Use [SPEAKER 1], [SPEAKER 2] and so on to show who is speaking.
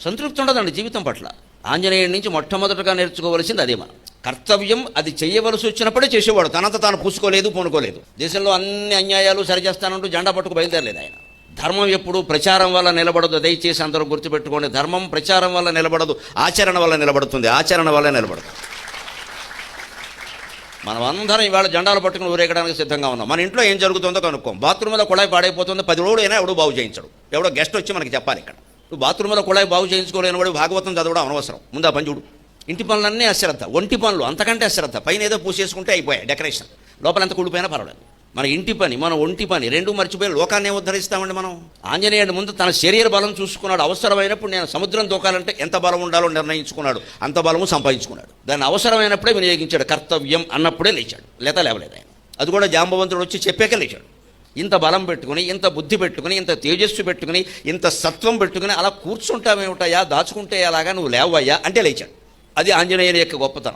[SPEAKER 1] సంతృప్తి ఉండదండి జీవితం పట్ల. ఆంజనేయుడి నుంచి మొట్టమొదటగా నేర్చుకోవలసింది అదే. మనం కర్తవ్యం అది చేయవలసి వచ్చినప్పుడే చేసేవాడు, తనంత తాను పూసుకోలేదు పూనుకోలేదు. దేశంలో అన్ని అన్యాయాలు సరిచేస్తానంటూ జెండా పట్టుకు బయలుదేరలేదు ఆయన. ధర్మం ఎప్పుడు ప్రచారం వల్ల నిలబడదు, దయచేసి అందరూ గుర్తుపెట్టుకోండి. ధర్మం ప్రచారం వల్ల నిలబడదు, ఆచరణ వల్ల నిలబడుతుంది, ఆచరణ వల్ల నిలబడుతుంది. మనం అందరం ఇవాళ జెండాలు పట్టుకుని ఊరేగడానికి సిద్ధంగా ఉన్నాం. మన ఇంట్లో ఏం జరుగుతుందో కనుక్కోం. బాత్రూంలో కుళాయి పాడైపోతుంది, 10 రోజులు అయినా ఎవడో బాగు చేయించడు. ఎవడో గెస్ట్ వచ్చి మనకి చెప్పాలి. ఇక్కడ నువ్వు బాత్రూంలో కుళాయి బాగు చేయించుకోలేని వాడు భాగవతం చదవడం అనవసరం. ముందు ఆ పని చూడు. ఇంటి పనులన్నీ అశ్రద్ధ, ఒంటి పనులు అంతకంటే అశ్రద్ధ. పైన ఏదో పూసేసుకుంటే అయిపోయాయి డెకరేషన్, లోపల ఎంత కూడిపోయినా పర్వాలేదు. మన ఇంటి పని, మన ఒంటి పని రెండూ మర్చిపోయి లోకాన్ని ఉద్ధరిస్తామండి మనం. ఆంజనేయుడి ముందు తన శరీర బలం చూసుకున్నాడు. అవసరమైనప్పుడు నేను సముద్రం దూకాలంటే ఎంత బలం ఉండాలో నిర్ణయించుకున్నాడు, అంత బలము సంపాదించుకున్నాడు. దాన్ని అవసరమైనప్పుడే వినియోగించాడు. కర్తవ్యం అన్నప్పుడే లేచాడు, లేవలేదు ఆయన. అది కూడా జాంబవంతుడు వచ్చి చెప్పాక లేచాడు. ఇంత బలం పెట్టుకుని, ఇంత బుద్ధి పెట్టుకుని, ఇంత తేజస్సు పెట్టుకుని, ఇంత సత్వం పెట్టుకుని అలా కూర్చుంటామేమిటయా, దాచుకుంటే అలాగా నువ్వు లేవయ్యా అంటే లేచాడు. అది ఆంజనేయుని యొక్క గొప్పతనం.